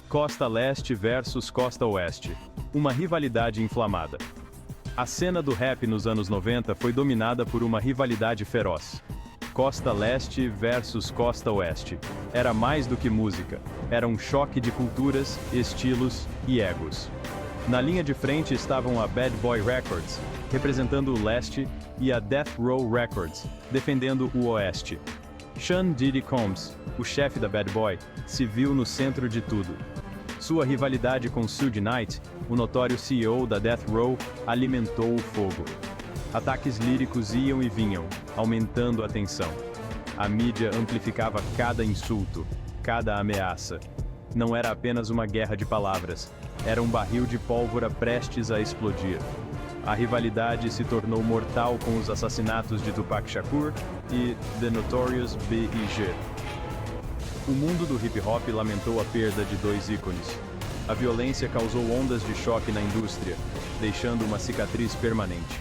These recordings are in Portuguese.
Costa Leste versus Costa Oeste. Uma rivalidade inflamada. A cena do rap nos anos 90 foi dominada por uma rivalidade feroz. Costa Leste versus Costa Oeste. Era mais do que música, era um choque de culturas, estilos e egos. Na linha de frente estavam a Bad Boy Records, representando o leste, e a Death Row Records, defendendo o oeste. Sean Diddy Combs, o chefe da Bad Boy, se viu no centro de tudo. Sua rivalidade com Suge Knight, o notório CEO da Death Row, alimentou o fogo. Ataques líricos iam e vinham, aumentando a tensão. A mídia amplificava cada insulto, cada ameaça. Não era apenas uma guerra de palavras, era um barril de pólvora prestes a explodir. A rivalidade se tornou mortal com os assassinatos de Tupac Shakur e The Notorious B.I.G. O mundo do hip-hop lamentou a perda de dois ícones. A violência causou ondas de choque na indústria, deixando uma cicatriz permanente.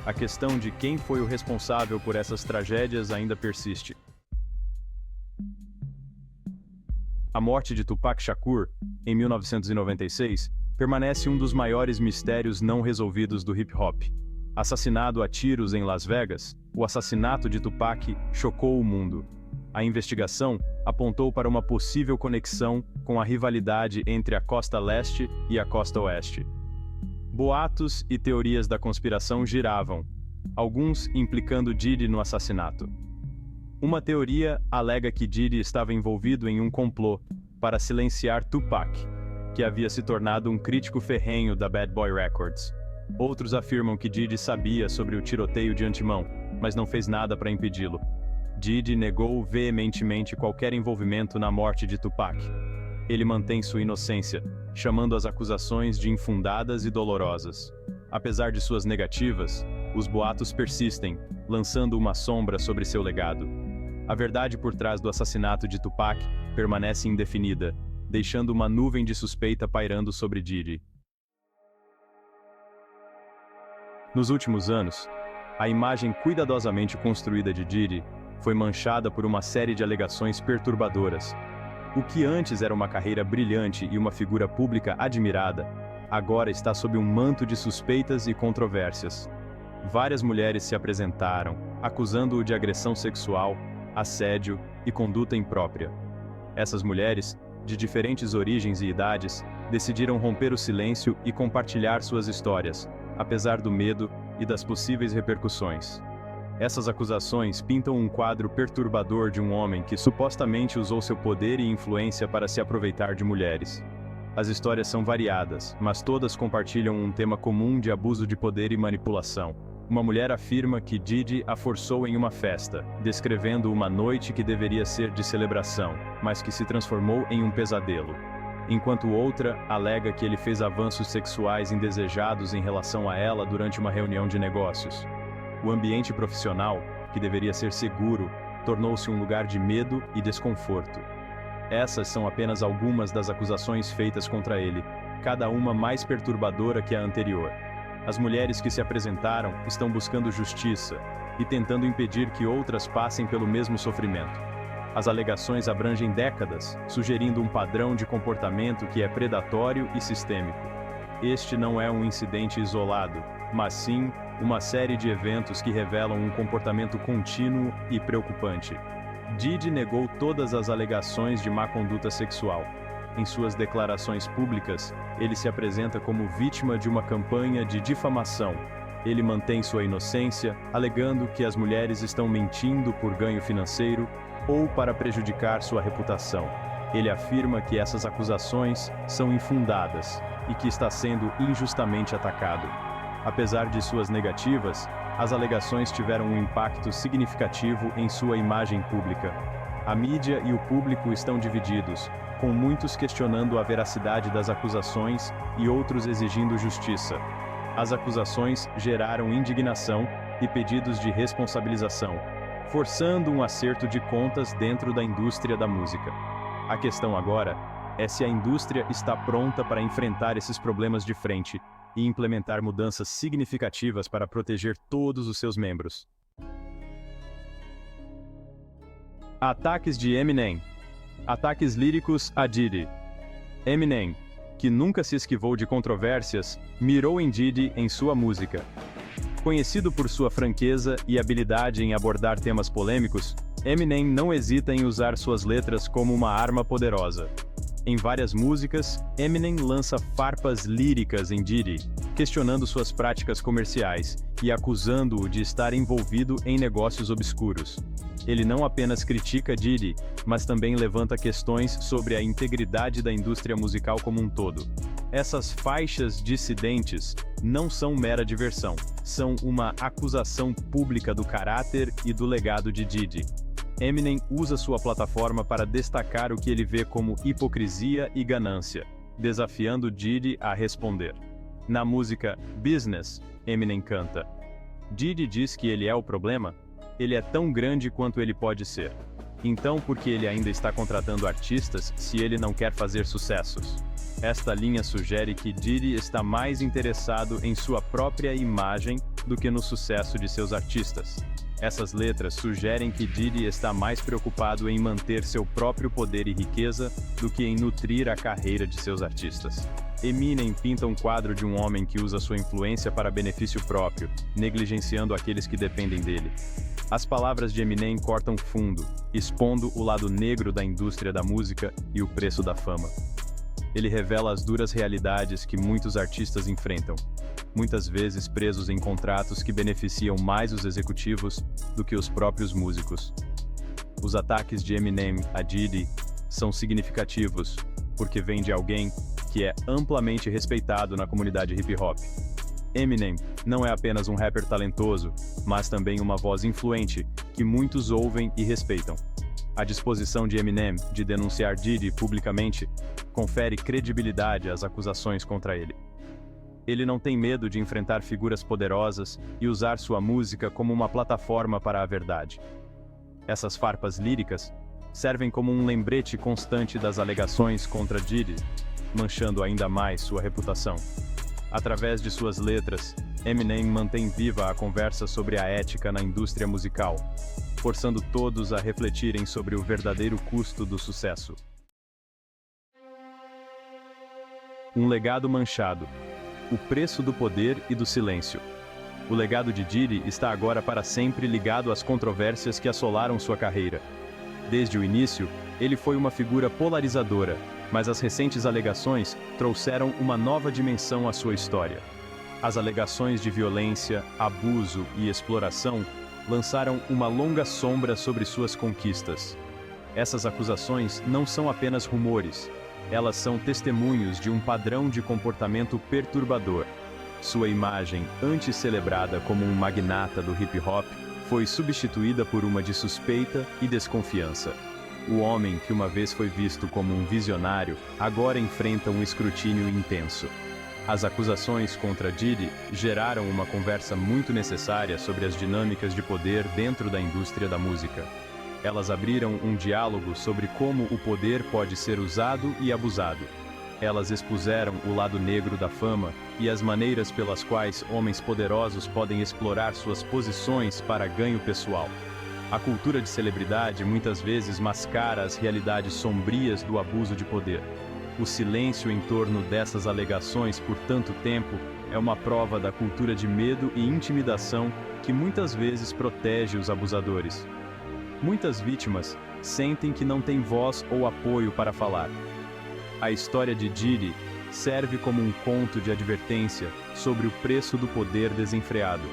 A questão de quem foi o responsável por essas tragédias ainda persiste. A morte de Tupac Shakur, em 1996, permanece um dos maiores mistérios não resolvidos do hip-hop. Assassinado a tiros em Las Vegas, o assassinato de Tupac chocou o mundo. A investigação apontou para uma possível conexão com a rivalidade entre a Costa Leste e a Costa Oeste. Boatos e teorias da conspiração giravam, alguns implicando Diddy no assassinato. Uma teoria alega que Diddy estava envolvido em um complô para silenciar Tupac, que havia se tornado um crítico ferrenho da Bad Boy Records. Outros afirmam que Diddy sabia sobre o tiroteio de antemão, mas não fez nada para impedi-lo. Diddy negou veementemente qualquer envolvimento na morte de Tupac. Ele mantém sua inocência, chamando as acusações de infundadas e dolorosas. Apesar de suas negativas, os boatos persistem, lançando uma sombra sobre seu legado. A verdade por trás do assassinato de Tupac permanece indefinida, deixando uma nuvem de suspeita pairando sobre Diddy. Nos últimos anos, a imagem cuidadosamente construída de Diddy foi manchada por uma série de alegações perturbadoras. O que antes era uma carreira brilhante e uma figura pública admirada, agora está sob um manto de suspeitas e controvérsias. Várias mulheres se apresentaram, acusando-o de agressão sexual, assédio e conduta imprópria. Essas mulheres, de diferentes origens e idades, decidiram romper o silêncio e compartilhar suas histórias, apesar do medo e das possíveis repercussões. Essas acusações pintam um quadro perturbador de um homem que supostamente usou seu poder e influência para se aproveitar de mulheres. As histórias são variadas, mas todas compartilham um tema comum de abuso de poder e manipulação. Uma mulher afirma que Diddy a forçou em uma festa, descrevendo uma noite que deveria ser de celebração, mas que se transformou em um pesadelo. Enquanto outra alega que ele fez avanços sexuais indesejados em relação a ela durante uma reunião de negócios. O ambiente profissional, que deveria ser seguro, tornou-se um lugar de medo e desconforto. Essas são apenas algumas das acusações feitas contra ele, cada uma mais perturbadora que a anterior. As mulheres que se apresentaram estão buscando justiça e tentando impedir que outras passem pelo mesmo sofrimento. As alegações abrangem décadas, sugerindo um padrão de comportamento que é predatório e sistêmico. Este não é um incidente isolado, mas sim uma série de eventos que revelam um comportamento contínuo e preocupante. Diddy negou todas as alegações de má conduta sexual. Em suas declarações públicas, ele se apresenta como vítima de uma campanha de difamação. Ele mantém sua inocência, alegando que as mulheres estão mentindo por ganho financeiro ou para prejudicar sua reputação. Ele afirma que essas acusações são infundadas e que está sendo injustamente atacado. Apesar de suas negativas, as alegações tiveram um impacto significativo em sua imagem pública. A mídia e o público estão divididos, com muitos questionando a veracidade das acusações e outros exigindo justiça. As acusações geraram indignação e pedidos de responsabilização, forçando um acerto de contas dentro da indústria da música. A questão agora é se a indústria está pronta para enfrentar esses problemas de frente e implementar mudanças significativas para proteger todos os seus membros. Ataques de Eminem. Ataques líricos a Diddy. Eminem, que nunca se esquivou de controvérsias, mirou em Diddy em sua música. Conhecido por sua franqueza e habilidade em abordar temas polêmicos, Eminem não hesita em usar suas letras como uma arma poderosa. Em várias músicas, Eminem lança farpas líricas em Diddy, questionando suas práticas comerciais e acusando-o de estar envolvido em negócios obscuros. Ele não apenas critica Diddy, mas também levanta questões sobre a integridade da indústria musical como um todo. Essas faixas dissidentes não são mera diversão, são uma acusação pública do caráter e do legado de Diddy. Eminem usa sua plataforma para destacar o que ele vê como hipocrisia e ganância, desafiando Diddy a responder. Na música Business, Eminem canta: Diddy diz que ele é o problema? Ele é tão grande quanto ele pode ser. Então por que ele ainda está contratando artistas se ele não quer fazer sucessos? Esta linha sugere que Diddy está mais interessado em sua própria imagem do que no sucesso de seus artistas. Essas letras sugerem que Diddy está mais preocupado em manter seu próprio poder e riqueza do que em nutrir a carreira de seus artistas. Eminem pinta um quadro de um homem que usa sua influência para benefício próprio, negligenciando aqueles que dependem dele. As palavras de Eminem cortam fundo, expondo o lado negro da indústria da música e o preço da fama. Ele revela as duras realidades que muitos artistas enfrentam, muitas vezes presos em contratos que beneficiam mais os executivos do que os próprios músicos. Os ataques de Eminem a Diddy são significativos, porque vêm de alguém que é amplamente respeitado na comunidade hip-hop. Eminem não é apenas um rapper talentoso, mas também uma voz influente, que muitos ouvem e respeitam. A disposição de Eminem de denunciar Diddy publicamente confere credibilidade às acusações contra ele. Ele não tem medo de enfrentar figuras poderosas e usar sua música como uma plataforma para a verdade. Essas farpas líricas servem como um lembrete constante das alegações contra Diddy, manchando ainda mais sua reputação. Através de suas letras, Eminem mantém viva a conversa sobre a ética na indústria musical, forçando todos a refletirem sobre o verdadeiro custo do sucesso. Um legado manchado. O preço do poder e do silêncio. O legado de Diddy está agora para sempre ligado às controvérsias que assolaram sua carreira. Desde o início, ele foi uma figura polarizadora, mas as recentes alegações trouxeram uma nova dimensão à sua história. As alegações de violência, abuso e exploração lançaram uma longa sombra sobre suas conquistas. Essas acusações não são apenas rumores, elas são testemunhos de um padrão de comportamento perturbador. Sua imagem, antes celebrada como um magnata do hip-hop, foi substituída por uma de suspeita e desconfiança. O homem que uma vez foi visto como um visionário, agora enfrenta um escrutínio intenso. As acusações contra Diddy geraram uma conversa muito necessária sobre as dinâmicas de poder dentro da indústria da música. Elas abriram um diálogo sobre como o poder pode ser usado e abusado. Elas expuseram o lado negro da fama e as maneiras pelas quais homens poderosos podem explorar suas posições para ganho pessoal. A cultura de celebridade muitas vezes mascara as realidades sombrias do abuso de poder. O silêncio em torno dessas alegações por tanto tempo é uma prova da cultura de medo e intimidação que muitas vezes protege os abusadores. Muitas vítimas sentem que não têm voz ou apoio para falar. A história de Diddy serve como um conto de advertência sobre o preço do poder desenfreado.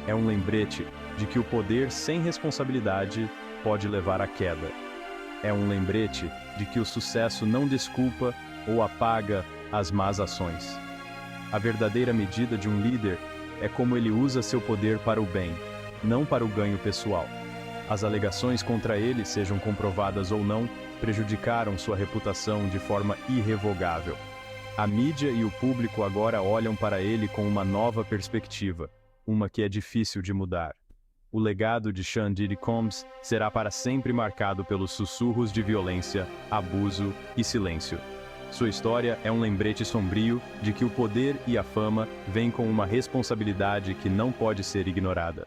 É um lembrete de que o poder sem responsabilidade pode levar à queda. É um lembrete de que o sucesso não desculpa ou apaga as más ações. A verdadeira medida de um líder é como ele usa seu poder para o bem, não para o ganho pessoal. As alegações contra ele, sejam comprovadas ou não, prejudicaram sua reputação de forma irrevogável. A mídia e o público agora olham para ele com uma nova perspectiva, uma que é difícil de mudar. O legado de Sean Diddy Combs será para sempre marcado pelos sussurros de violência, abuso e silêncio. Sua história é um lembrete sombrio de que o poder e a fama vêm com uma responsabilidade que não pode ser ignorada.